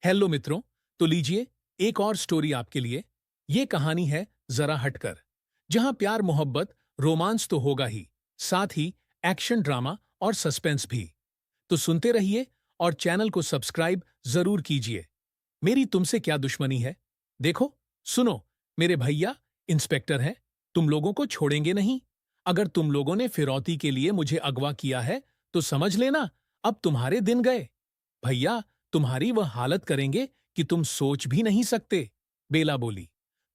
Hello मित्रों। तो लीजिए एक और स्टोरी आपके लिए। ये कहानी है जरा हटकर, जहां प्यार मोहब्बत रोमांस तो होगा ही, साथ ही एक्शन ड्रामा और सस्पेंस भी। तो सुनते रहिए और चैनल को सब्सक्राइब जरूर कीजिए। मेरी तुमसे क्या दुश्मनी है। देखो, सुनो, मेरे भैया इंस्पेक्टर हैं। तुम लोगों को छोड़ेंगे नहीं। अगर तुम लोगों ने फिरौती के लिए मुझे अगवा किया है तो समझ लेना, अब तुम्हारे दिन गए। भैया तुम्हारी वह हालत करेंगे कि तुम सोच भी नहीं सकते। बेला बोली,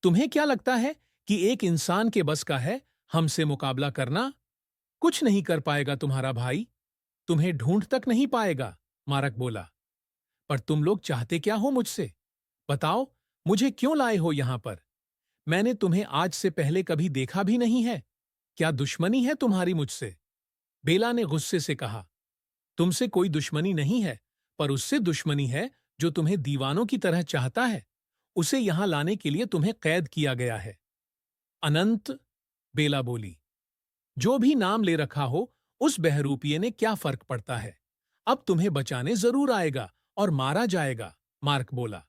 तुम्हें क्या लगता है कि एक इंसान के बस का है हमसे मुकाबला करना? कुछ नहीं कर पाएगा तुम्हारा भाई। तुम्हें ढूंढ तक नहीं पाएगा। मारक बोला, पर तुम लोग चाहते क्या हो मुझसे? बताओ, मुझे क्यों लाए हो यहां पर? मैंने तुम्हें आज से पहले कभी देखा भी नहीं है। क्या दुश्मनी है तुम्हारी मुझसे? बेला ने गुस्से से कहा, तुमसे कोई दुश्मनी नहीं है, पर उससे दुश्मनी है जो तुम्हें दीवानों की तरह चाहता है। उसे यहां लाने के लिए तुम्हें कैद किया गया है। अनंत, बेला बोली, जो भी नाम ले रखा हो, उस बहरूपिये ने क्या फर्क पड़ता है। अब तुम्हें बचाने जरूर आएगा और मारा जाएगा। मार्क बोला,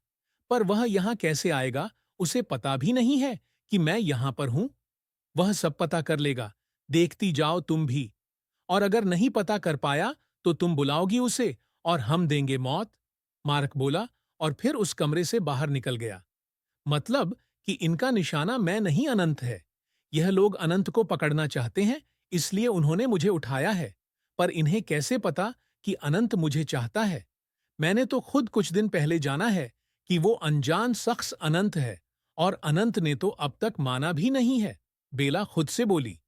पर वह यहां कैसे आएगा? उसे पता भी नहीं है कि मैं यहां पर हूं। वह सब पता कर लेगा। देखती जाओ तुम भी। और अगर नहीं पता कर पाया तो तुम बुलाओगी उसे और हम देंगे मौत। मार्क बोला और फिर उस कमरे से बाहर निकल गया। मतलब कि इनका निशाना मैं नहीं, अनंत है। यह लोग अनंत को पकड़ना चाहते हैं, इसलिए उन्होंने मुझे उठाया है। पर इन्हें कैसे पता कि अनंत मुझे चाहता है? मैंने तो खुद कुछ दिन पहले जाना है कि वो अनजान शख्स अनंत है, और अनंत ने तो अब तक माना भी नहीं है। बेला खुद से बोली,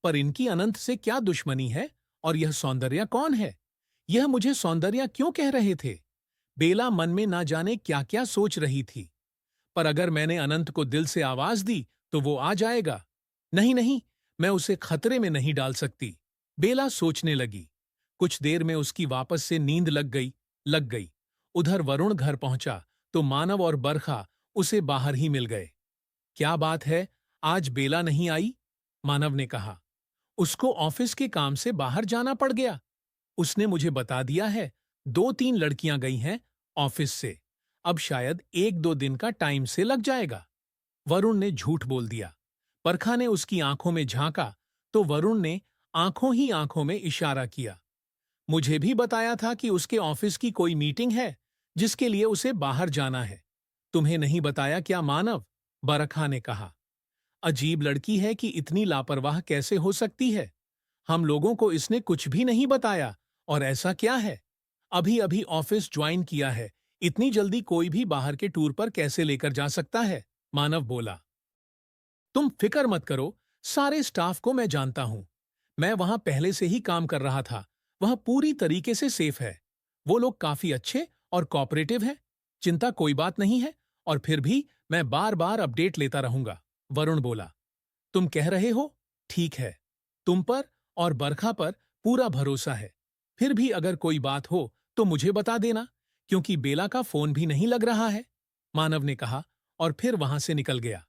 पर इनकी अनंत से क्या दुश्मनी है? और यह सौंदर्या कौन है? यह मुझे सौंदर्या क्यों कह रहे थे? बेला मन में ना जाने क्या क्या सोच रही थी। पर अगर मैंने अनंत को दिल से आवाज दी तो वो आ जाएगा। नहीं नहीं, मैं उसे खतरे में नहीं डाल सकती। बेला सोचने लगी। कुछ देर में उसकी वापस से नींद लग गई। उधर वरुण घर पहुंचा तो मानव और बरखा उसे बाहर ही मिल गए। क्या बात है, आज बेला नहीं आई? मानव ने कहा। उसको ऑफिस के काम से बाहर जाना पड़ गया। उसने मुझे बता दिया है। 2-3 लड़कियां गई हैं ऑफिस से। अब शायद 1-2 दिन का टाइम से लग जाएगा। वरुण ने झूठ बोल दिया। परखा ने उसकी आंखों में झांका तो वरुण ने आंखों ही आंखों में इशारा किया। मुझे भी बताया था कि उसके ऑफिस की कोई मीटिंग है जिसके लिए उसे बाहर जाना है। तुम्हें नहीं बताया क्या मानव? बरखा ने कहा। अजीब लड़की है कि इतनी लापरवाह कैसे हो सकती है। हम लोगों को इसने कुछ भी नहीं बताया। और ऐसा क्या है? अभी अभी ऑफिस ज्वाइन किया है। इतनी जल्दी कोई भी बाहर के टूर पर कैसे लेकर जा सकता है? मानव बोला। तुम फिक्र मत करो, सारे स्टाफ को मैं जानता हूं। मैं वहां पहले से ही काम कर रहा था। वह पूरी तरीके से सेफ है। वो लोग काफी अच्छे और कोऑपरेटिव हैं। चिंता कोई बात नहीं है। और फिर भी मैं बार बार अपडेट लेता रहूंगा। वरुण बोला। तुम कह रहे हो? ठीक है। तुम पर और बरखा पर पूरा भरोसा है। फिर भी अगर कोई बात हो तो मुझे बता देना, क्योंकि बेला का फोन भी नहीं लग रहा है। मानव ने कहा और फिर वहां से निकल गया।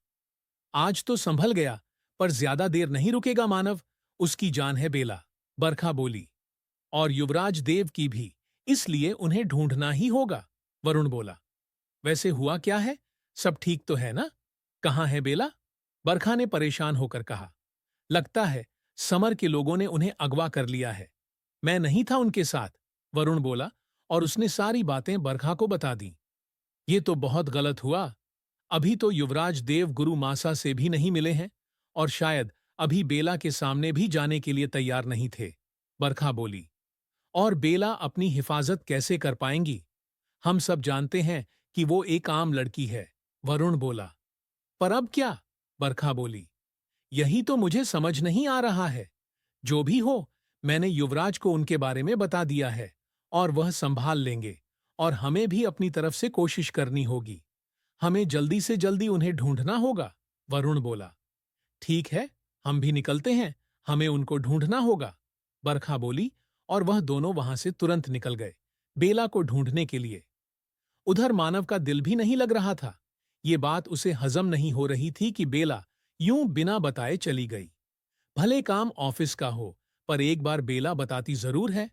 आज तो संभल गया, पर ज्यादा देर नहीं रुकेगा मानव। उसकी जान है बेला। बरखा बोली। और युवराज देव की भी, इसलिए उन्हें ढूंढना ही होगा। वरुण बोला। वैसे हुआ क्या है? सब ठीक तो है ना? कहाँ है बेला? बरखा ने परेशान होकर कहा। लगता है समर के लोगों ने उन्हें अगवा कर लिया है। मैं नहीं था उनके साथ। वरुण बोला और उसने सारी बातें बरखा को बता दी। ये तो बहुत गलत हुआ। अभी तो युवराज देव गुरु मासा से भी नहीं मिले हैं, और शायद अभी बेला के सामने भी जाने के लिए तैयार नहीं थे। बरखा बोली। और बेला अपनी हिफाजत कैसे कर पाएंगी? हम सब जानते हैं कि वो एक आम लड़की है। वरुण बोला। पर अब क्या? बरखा बोली। यही तो मुझे समझ नहीं आ रहा है। जो भी हो, मैंने युवराज को उनके बारे में बता दिया है, और वह संभाल लेंगे। और हमें भी अपनी तरफ से कोशिश करनी होगी। हमें जल्दी से जल्दी उन्हें ढूंढना होगा। वरुण बोला। ठीक है, हम भी निकलते हैं। हमें उनको ढूंढना होगा। बरखा बोली और वह दोनों वहां से तुरंत निकल गए, बेला को ढूंढने के लिए। उधर मानव का दिल भी नहीं लग रहा था। ये बात उसे हजम नहीं हो रही थी कि बेला यूं बिना बताए चली गई। भले काम ऑफिस का हो, पर एक बार बेला बताती जरूर है।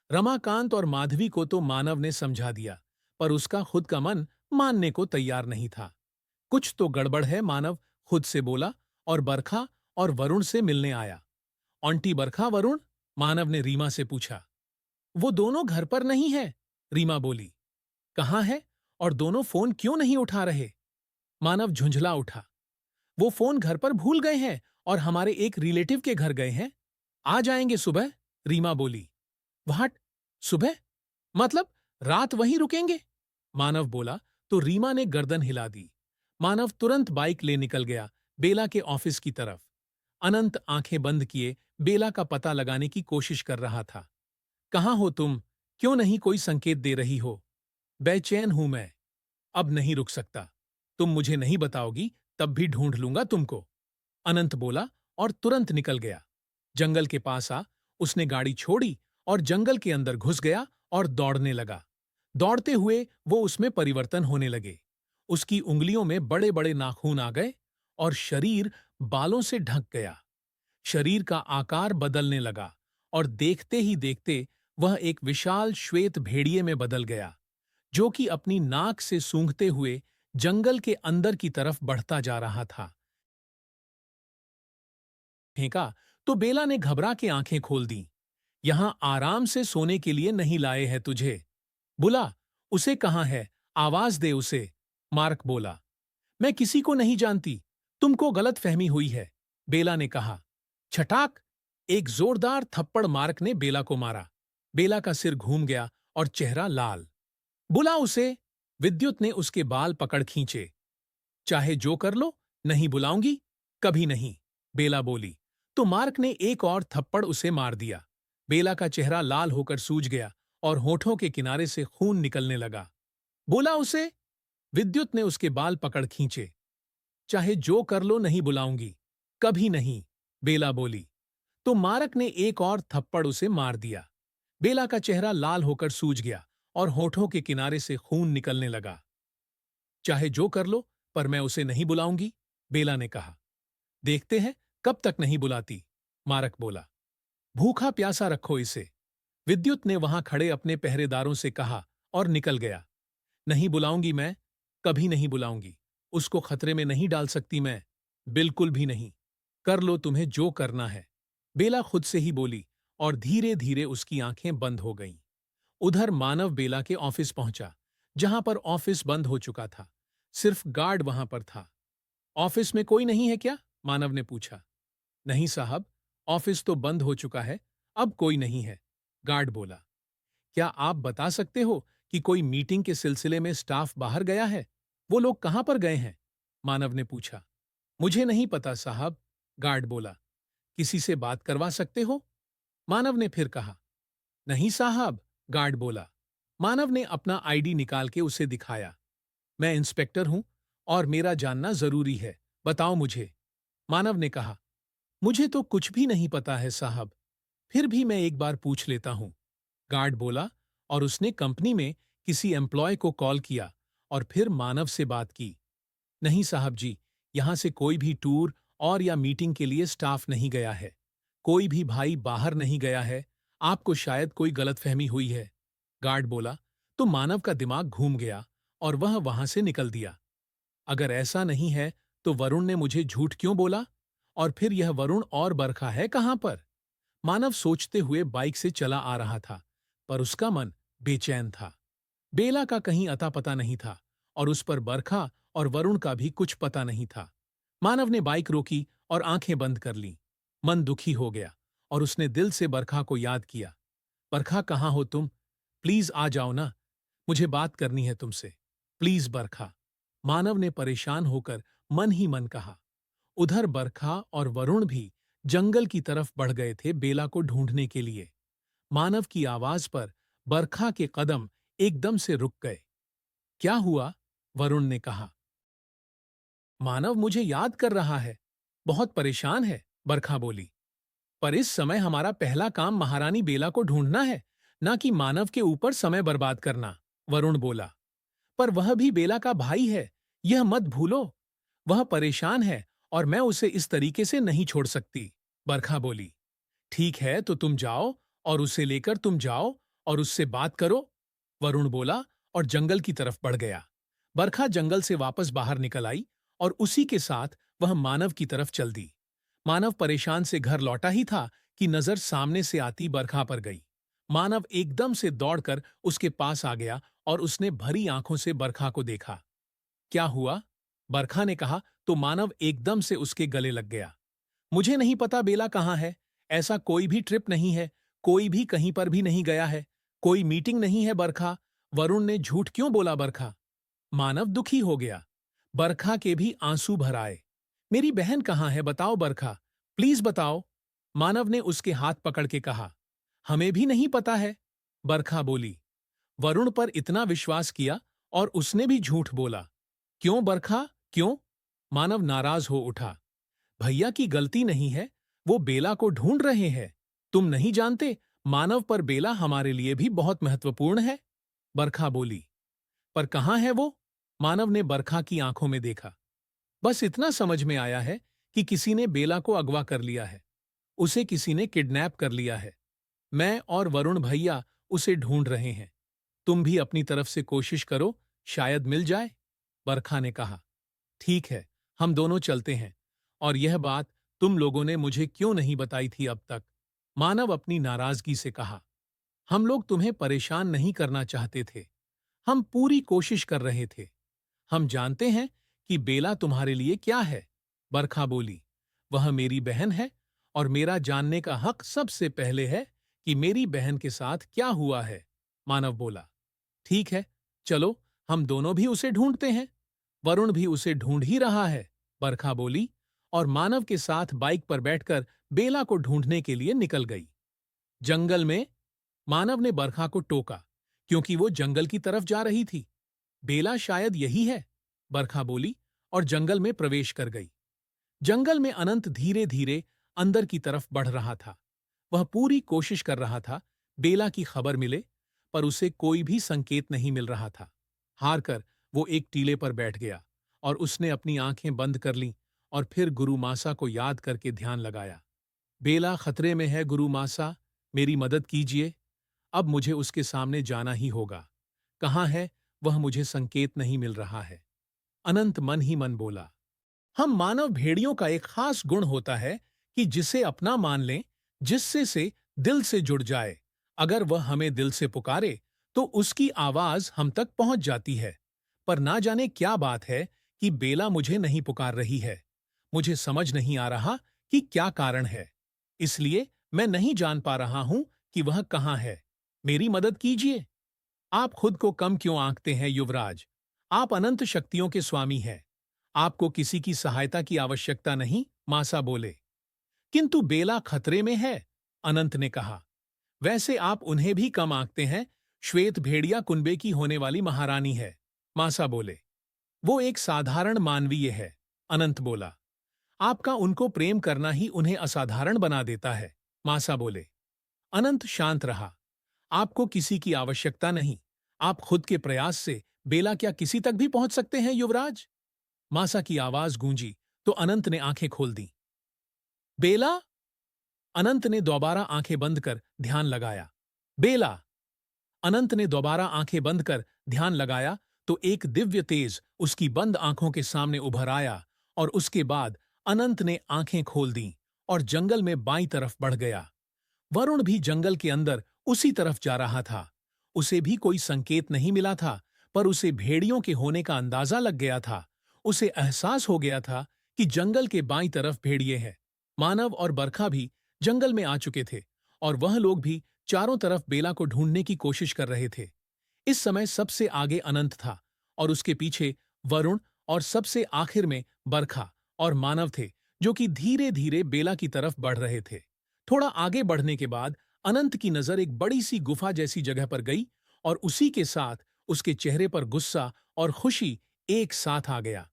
रमाकांत और माधवी को तो मानव ने समझा दिया, पर उसका खुद का मन मानने को तैयार नहीं था। कुछ तो गड़बड़ है, मानव खुद से बोला और बरखा और वरुण से मिलने आया। आंटी बरखा, वरुण? मानव ने रीमा से पूछा। वो दोनों घर पर नहीं है, रीमा बोली। कहाँ है और दोनों फोन क्यों नहीं उठा रहे? मानव झुंझला उठा। वो फोन घर पर भूल गए हैं और हमारे एक रिलेटिव के घर गए हैं। आ जाएंगे सुबह, रीमा बोली। व्हाट? सुबह? मतलब रात वहीं रुकेंगे? मानव बोला तो रीमा ने गर्दन हिला दी। मानव तुरंत बाइक ले निकल गया बेला के ऑफिस की तरफ। अनंत आंखें बंद किए बेला का पता लगाने की कोशिश कर रहा था। कहाँ हो तुम? क्यों नहीं कोई संकेत दे रही हो? बेचैन हूं मैं। अब नहीं रुक सकता। तुम मुझे नहीं बताओगी तब भी ढूंढ लूंगा तुमको, अनंत बोला और तुरंत निकल गया। जंगल के पास आ उसने गाड़ी छोड़ी और जंगल के अंदर घुस गया और दौड़ने लगा। दौड़ते हुए वो उसमें परिवर्तन होने लगे। उसकी उंगलियों में बड़े बड़े नाखून आ गए और शरीर बालों से ढक गया। शरीर का आकार बदलने लगा और देखते ही देखते वह एक विशाल श्वेत भेड़िए में बदल गया, जो कि अपनी नाक से सूंघते हुए जंगल के अंदर की तरफ बढ़ता जा रहा था। फेंका तो बेला ने घबरा के आंखें खोल दी। यहां आराम से सोने के लिए नहीं लाए हैं तुझे। बुला, उसे कहाँ है? आवाज दे उसे, मार्क बोला। मैं किसी को नहीं जानती, तुमको गलत फहमी हुई है, बेला ने कहा। छटाक! एक जोरदार थप्पड़ मार्क ने बेला को मारा। बेला का सिर घूम गया और चेहरा लाल। बुला उसे, विद्युत ने उसके बाल पकड़ खींचे। चाहे जो कर लो, नहीं बुलाऊंगी, कभी नहीं, बेला बोली। तो मार्क ने एक और थप्पड़ उसे मार दिया। बेला का चेहरा लाल होकर सूज गया और होठों के किनारे से खून निकलने लगा। बोला उसे, विद्युत ने उसके बाल पकड़ खींचे। चाहे जो कर लो, नहीं बुलाऊंगी, कभी नहीं, बेला बोली। तो मार्क ने एक और थप्पड़ उसे मार दिया। बेला का चेहरा लाल होकर सूज गया और होठों के किनारे से खून निकलने लगा। चाहे जो कर लो, पर मैं उसे नहीं बुलाऊंगी, बेला ने कहा। देखते हैं कब तक नहीं बुलाती, मार्क बोला। भूखा प्यासा रखो इसे, विद्युत ने वहां खड़े अपने पहरेदारों से कहा और निकल गया। नहीं बुलाऊंगी मैं, कभी नहीं बुलाऊंगी, उसको खतरे में नहीं डाल सकती मैं, बिल्कुल भी नहीं। कर लो तुम्हें जो करना है, बेला खुद से ही बोली और धीरे धीरे उसकी आंखें बंद हो गईं। उधर मानव बेला के ऑफिस पहुंचा, जहां पर ऑफिस बंद हो चुका था। सिर्फ गार्ड वहां पर था। ऑफिस में कोई नहीं है क्या? मानव ने पूछा। नहीं साहब, ऑफिस तो बंद हो चुका है, अब कोई नहीं है, गार्ड बोला। क्या आप बता सकते हो कि कोई मीटिंग के सिलसिले में स्टाफ बाहर गया है? वो लोग कहां पर गए हैं? मानव ने पूछा। मुझे नहीं पता साहब, गार्ड बोला। किसी से बात करवा सकते हो? मानव ने फिर कहा। नहीं साहब, गार्ड बोला। मानव ने अपना आईडी निकाल के उसे दिखाया। मैं इंस्पेक्टर हूं और मेरा जानना जरूरी है, बताओ मुझे, मानव ने कहा। मुझे तो कुछ भी नहीं पता है साहब, फिर भी मैं एक बार पूछ लेता हूं, गार्ड बोला और उसने कंपनी में किसी एम्प्लॉय को कॉल किया और फिर मानव से बात की। नहीं साहब जी, यहां से कोई भी टूर और या मीटिंग के लिए स्टाफ नहीं गया है। कोई भी भाई बाहर नहीं गया है, आपको शायद कोई गलतफहमी हुई है, गार्ड बोला। तो मानव का दिमाग घूम गया और वह वहां से निकल दिया। अगर ऐसा नहीं है तो वरुण ने मुझे झूठ क्यों बोला? और फिर यह वरुण और बरखा है कहां पर? मानव सोचते हुए बाइक से चला आ रहा था, पर उसका मन बेचैन था। बेला का कहीं अता पता नहीं था और उस पर बरखा और वरुण का भी कुछ पता नहीं था। मानव ने बाइक रोकी और आंखें बंद कर लीं। मन दुखी हो गया और उसने दिल से बरखा को याद किया। बरखा, कहाँ हो तुम? प्लीज आ जाओ ना, मुझे बात करनी है तुमसे, प्लीज बरखा, मानव ने परेशान होकर मन ही मन कहा। उधर बरखा और वरुण भी जंगल की तरफ बढ़ गए थे बेला को ढूंढने के लिए। मानव की आवाज पर बरखा के कदम एकदम से रुक गए। क्या हुआ? वरुण ने कहा। मानव मुझे याद कर रहा है, बहुत परेशान है, बरखा बोली। पर इस समय हमारा पहला काम महारानी बेला को ढूंढना है, ना कि मानव के ऊपर समय बर्बाद करना, वरुण बोला। पर वह भी बेला का भाई है, यह मत भूलो। वह परेशान है और मैं उसे इस तरीके से नहीं छोड़ सकती, बरखा बोली। ठीक है तो तुम जाओ और उसे लेकर तुम जाओ और उससे बात करो, वरुण बोला और जंगल की तरफ बढ़ गया। बरखा जंगल से वापस बाहर निकल आई और उसी के साथ वह मानव की तरफ चल दी। मानव परेशान से घर लौटा ही था कि नजर सामने से आती बरखा पर गई। मानव एकदम से दौड़कर उसके पास आ गया और उसने भरी आंखों से बरखा को देखा। क्या हुआ? बरखा ने कहा तो मानव एकदम से उसके गले लग गया। मुझे नहीं पता बेला कहाँ है। ऐसा कोई भी ट्रिप नहीं है। कोई भी कहीं पर भी नहीं गया है। कोई मीटिंग नहीं है बरखा। वरुण ने झूठ क्यों बोला बरखा? मानव दुखी हो गया। बरखा के भी आंसू भर आए। मेरी बहन कहाँ है बताओ बरखा, प्लीज बताओ। मानव ने उसके हाथ पकड़ के कहा। हमें भी नहीं पता है, बरखा बोली। वरुण पर इतना विश्वास किया और उसने भी झूठ बोला। क्यों बरखा, क्यों? मानव नाराज हो उठा। भैया की गलती नहीं है, वो बेला को ढूंढ रहे हैं। तुम नहीं जानते, मानव पर बेला हमारे लिए भी बहुत महत्वपूर्ण है, बरखा बोली। पर कहाँ है वो? मानव ने बरखा की आंखों में देखा। बस इतना समझ में आया है कि किसी ने बेला को अगवा कर लिया है। उसे किसी ने किडनैप कर लिया है। मैं और वरुण भैया उसे ढूंढ रहे हैं। तुम भी अपनी तरफ से कोशिश करो, शायद मिल जाए, बरखा ने कहा। ठीक है, हम दोनों चलते हैं। और यह बात तुम लोगों ने मुझे क्यों नहीं बताई थी अब तक? मानव अपनी नाराजगी से कहा। हम लोग तुम्हें परेशान नहीं करना चाहते थे। हम पूरी कोशिश कर रहे थे। हम जानते हैं कि बेला तुम्हारे लिए क्या है, बरखा बोली। वह मेरी बहन है और मेरा जानने का हक सबसे पहले है कि मेरी बहन के साथ क्या हुआ है, मानव बोला। ठीक है, चलो हम दोनों भी उसे ढूंढते हैं। वरुण भी उसे ढूंढ ही रहा है, बरखा बोली और मानव के साथ बाइक पर बैठकर बेला को ढूंढने के लिए निकल गई। जंगल में मानव ने बरखा को टोका क्योंकि वो जंगल की तरफ जा रही थी। बेला शायद यही है, बरखा बोली और जंगल में प्रवेश कर गई। जंगल में अनंत धीरे धीरे अंदर की तरफ बढ़ रहा था। वह पूरी कोशिश कर रहा था बेला की खबर मिले, पर उसे कोई भी संकेत नहीं मिल रहा था। हारकर वो एक टीले पर बैठ गया और उसने अपनी आंखें बंद कर लीं और फिर गुरु मासा को याद करके ध्यान लगाया। बेला खतरे में है गुरु मासा, मेरी मदद कीजिए। अब मुझे उसके सामने जाना ही होगा। कहाँ है वह, मुझे संकेत नहीं मिल रहा है, अनंत मन ही मन बोला। हम मानव भेड़ियों का एक खास गुण होता है कि जिसे अपना मान लें, जिससे से दिल से जुड़ जाए। अगर वह हमें दिल से पुकारे तो उसकी आवाज हम तक पहुंच जाती है। पर ना जाने क्या बात है कि बेला मुझे नहीं पुकार रही है। मुझे समझ नहीं आ रहा कि क्या कारण है। इसलिए मैं नहीं जान पा रहा हूं कि वह कहाँ है। मेरी मदद कीजिए। आप खुद को कम क्यों आंकते हैं युवराज? आप अनंत शक्तियों के स्वामी हैं। आपको किसी की सहायता की आवश्यकता नहीं, मासा बोले। किंतु बेला खतरे में है, अनंत ने कहा। वैसे आप उन्हें भी कम आंकते हैं। श्वेत भेड़िया कुनबे की होने वाली महारानी है, मासा बोले। वो एक साधारण मानवीय है, अनंत बोला। आपका उनको प्रेम करना ही उन्हें असाधारण बना देता है, मासा बोले। अनंत शांत रहा। आपको किसी की आवश्यकता नहीं। आप खुद के प्रयास से बेला क्या किसी तक भी पहुंच सकते हैं युवराज? मासा की आवाज गूंजी तो अनंत ने आंखें खोल दी। बेला? अनंत ने दोबारा आंखें बंद कर ध्यान लगाया। बेला! अनंत ने दोबारा आंखें बंद कर ध्यान लगाया तो एक दिव्य तेज उसकी बंद आंखों के सामने उभर आया और उसके बाद अनंत ने आंखें खोल दी और जंगल में बाईं तरफ बढ़ गया। वरुण भी जंगल के अंदर उसी तरफ जा रहा था। उसे भी कोई संकेत नहीं मिला था, पर उसे भेड़ियों के होने का अंदाजा लग गया था। उसे एहसास हो गया था कि जंगल के बाईं तरफ भेड़िए हैं। मानव और बरखा भी जंगल में आ चुके थे और वह लोग भी चारों तरफ बेला को ढूंढने की कोशिश कर रहे थे। इस समय सबसे आगे अनंत था और उसके पीछे वरुण और सबसे आखिर में बरखा और मानव थे, जो कि धीरे धीरे बेला की तरफ बढ़ रहे थे। थोड़ा आगे बढ़ने के बाद अनंत की नजर एक बड़ी सी गुफा जैसी जगह पर गई और उसी के साथ उसके चेहरे पर गुस्सा और खुशी एक साथ आ गया।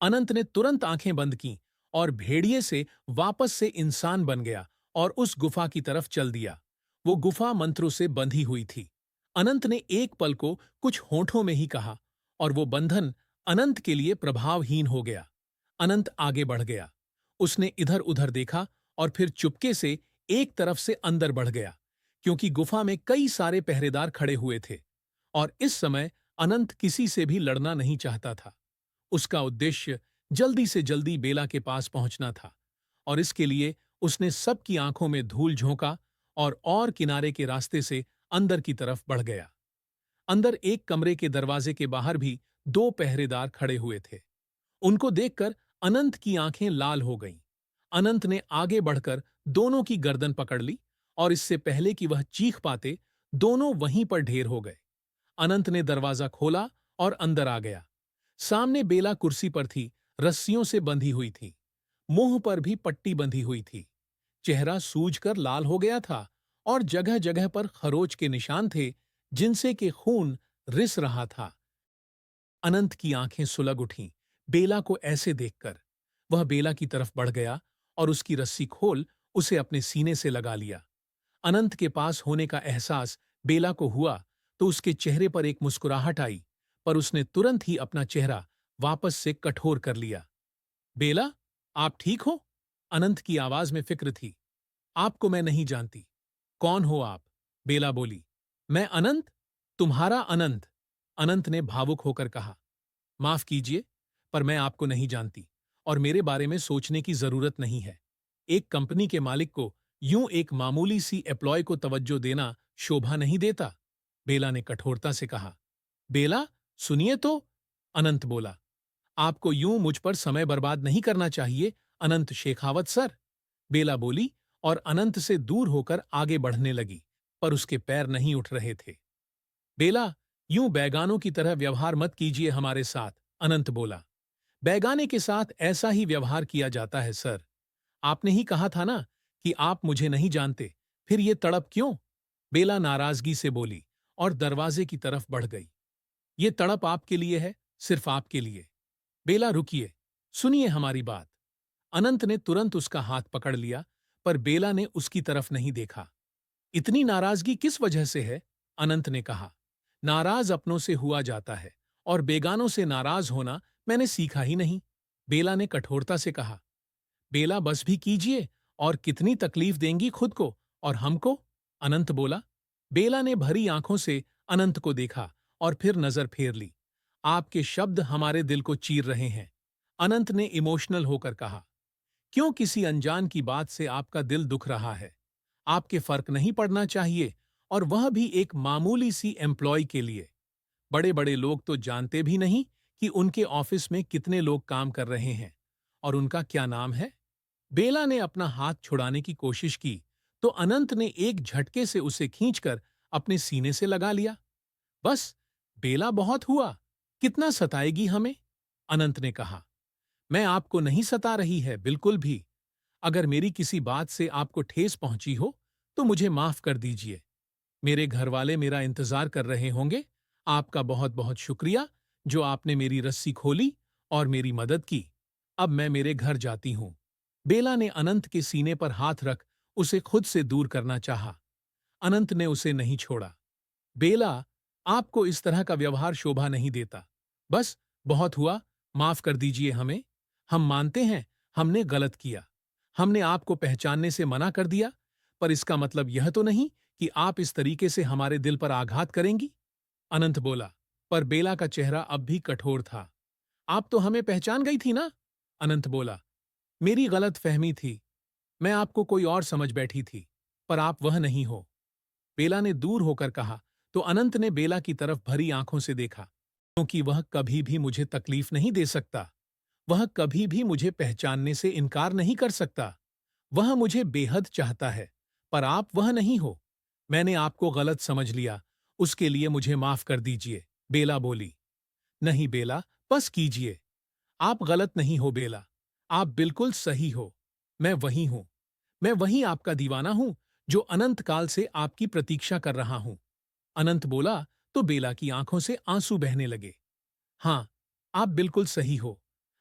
अनंत ने तुरंत आंखें बंद कीं और भेड़िए से वापस से इंसान बन गया और उस गुफा की तरफ चल दिया। वो गुफा मंत्रों से बंधी हुई थी। अनंत ने एक पल को कुछ होठों में ही कहा और वो बंधन अनंत के लिए प्रभावहीन हो गया। अनंत आगे बढ़ गया। उसने इधर उधर देखा और फिर चुपके से एक तरफ से अंदर बढ़ गया, क्योंकि गुफा में कई सारे पहरेदार खड़े हुए थे और इस समय अनंत किसी से भी लड़ना नहीं चाहता था। उसका उद्देश्य जल्दी से जल्दी बेला के पास पहुंचना था और इसके लिए उसने सबकी आंखों में धूल झोंका और किनारे के रास्ते से अंदर की तरफ बढ़ गया। अंदर एक कमरे के दरवाजे के बाहर भी दो पहरेदार खड़े हुए थे। उनको देखकर अनंत की आंखें लाल हो गईं। अनंत ने आगे बढ़कर दोनों की गर्दन पकड़ ली और इससे पहले कि वह चीख पाते, दोनों वहीं पर ढेर हो गए। अनंत ने दरवाजा खोला और अंदर आ गया। सामने बेला कुर्सी पर थी, रस्सियों से बंधी हुई थी। मुंह पर भी पट्टी बंधी हुई थी। चेहरा सूजकर लाल हो गया था और जगह जगह पर खरोच के निशान थे, जिनसे कि खून रिस रहा था। अनंत की आंखें सुलग उठीं बेला को ऐसे देखकर। वह बेला की तरफ बढ़ गया और उसकी रस्सी खोल उसे अपने सीने से लगा लिया। अनंत के पास होने का एहसास बेला को हुआ तो उसके चेहरे पर एक मुस्कुराहट आई, पर उसने तुरंत ही अपना चेहरा वापस से कठोर कर लिया। बेला, आप ठीक हो? अनंत की आवाज में फिक्र थी। आपको मैं नहीं जानती। कौन हो आप? बेला बोली। मैं अनंत, तुम्हारा अनंत। अनंत ने भावुक होकर कहा। माफ कीजिए, पर मैं आपको नहीं जानती और मेरे बारे में सोचने की जरूरत नहीं है। एक कंपनी के मालिक को यूं एक मामूली सी एम्प्लॉय को तवज्जो देना शोभा नहीं देता, बेला ने कठोरता से कहा। बेला, सुनिए तो, अनंत बोला। आपको यूं मुझ पर समय बर्बाद नहीं करना चाहिए, अनंत शेखावत सर, बेला बोली और अनंत से दूर होकर आगे बढ़ने लगी, पर उसके पैर नहीं उठ रहे थे। बेला, यूं बैगानों की तरह व्यवहार मत कीजिए हमारे साथ, अनंत बोला। बैगाने के साथ ऐसा ही व्यवहार किया जाता है सर। आपने ही कहा था ना कि आप मुझे नहीं जानते, फिर ये तड़प क्यों? बेला नाराजगी से बोली और दरवाजे की तरफ बढ़ गई। ये तड़प आपके लिए है, सिर्फ आपके लिए। बेला रुकिए, सुनिए हमारी बात। अनंत ने तुरंत उसका हाथ पकड़ लिया, पर बेला ने उसकी तरफ नहीं देखा। इतनी नाराजगी किस वजह से है? अनंत ने कहा। नाराज अपनों से हुआ जाता है और बेगानों से नाराज होना मैंने सीखा ही नहीं, बेला ने कठोरता से कहा। बेला, बस भी कीजिए, और कितनी तकलीफ देंगी खुद को और हमको? अनंत बोला। बेला ने भरी आंखों से अनंत को देखा और फिर नजर फेर ली। आपके शब्द हमारे दिल को चीर रहे हैं, अनंत ने इमोशनल होकर कहा। क्यों किसी अनजान की बात से आपका दिल दुख रहा है? आपके फर्क नहीं पड़ना चाहिए, और वह भी एक मामूली सी एम्प्लॉय के लिए। बड़े बड़े लोग तो जानते भी नहीं कि उनके ऑफिस में कितने लोग काम कर रहे हैं और उनका क्या नाम है। बेला ने अपना हाथ छुड़ाने की कोशिश की तो अनंत ने एक झटके से उसे खींचकर अपने सीने से लगा लिया। बस, बेला, बहुत हुआ। कितना सताएगी हमें? अनंत ने कहा। मैं आपको नहीं सता रही है, बिल्कुल भी। अगर मेरी किसी बात से आपको ठेस पहुंची हो तो मुझे माफ कर दीजिए। मेरे घरवाले मेरा इंतजार कर रहे होंगे। आपका बहुत बहुत शुक्रिया जो आपने मेरी रस्सी खोली और मेरी मदद की। अब मैं मेरे घर जाती हूं। बेला ने अनंत के सीने पर हाथ रख उसे खुद से दूर करना चाहा। अनंत ने उसे नहीं छोड़ा। बेला, आपको इस तरह का व्यवहार शोभा नहीं देता। बस, बहुत हुआ, माफ कर दीजिए हमें। हम मानते हैं हमने गलत किया। हमने आपको पहचानने से मना कर दिया, पर इसका मतलब यह तो नहीं कि आप इस तरीके से हमारे दिल पर आघात करेंगी, अनंत बोला। पर बेला का चेहरा अब भी कठोर था। आप तो हमें पहचान गई थी ना? अनंत बोला। मेरी गलत फहमी थी। मैं आपको कोई और समझ बैठी थी, पर आप वह नहीं हो, बेला ने दूर होकर कहा। तो अनंत ने बेला की तरफ भरी आंखों से देखा। क्योंकि वह कभी भी मुझे तकलीफ नहीं दे सकता। वह कभी भी मुझे पहचानने से इनकार नहीं कर सकता। वह मुझे बेहद चाहता है, पर आप वह नहीं हो। मैंने आपको गलत समझ लिया, उसके लिए मुझे माफ कर दीजिए, बेला बोली। नहीं बेला, बस कीजिए। आप गलत नहीं हो बेला, आप बिल्कुल सही हो। मैं वही हूं। मैं वही आपका दीवाना हूं जो अनंत काल से आपकी प्रतीक्षा कर रहा हूं। अनंत बोला तो बेला की आंखों से आंसू बहने लगे। हाँ, आप बिल्कुल सही हो।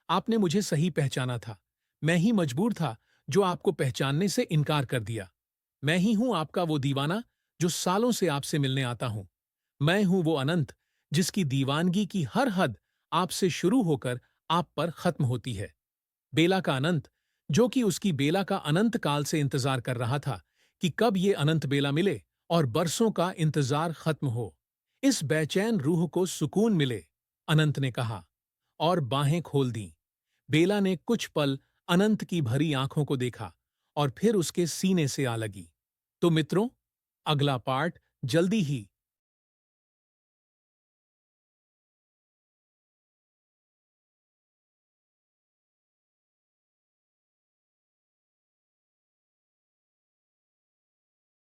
आपने मुझे सही पहचाना था। मैं ही मजबूर था जो आपको पहचानने से इनकार कर दिया। मैं ही हूं आपका वो दीवाना जो सालों से आपसे मिलने आता हूं। मैं हूं वो अनंत जिसकी दीवानगी की हर हद आपसे शुरू होकर आप पर खत्म होती है। बेला का अनंत, जो कि उसकी बेला का अनंत काल से इंतजार कर रहा था कि कब ये अनंत बेला मिले और बरसों का इंतजार खत्म हो। इस बेचैन रूह को सुकून मिले, अनंत ने कहा, और बाहें खोल दी। बेला ने कुछ पल अनंत की भरी आंखों को देखा और फिर उसके सीने से आ लगी। तो मित्रों, अगला पार्ट जल्दी ही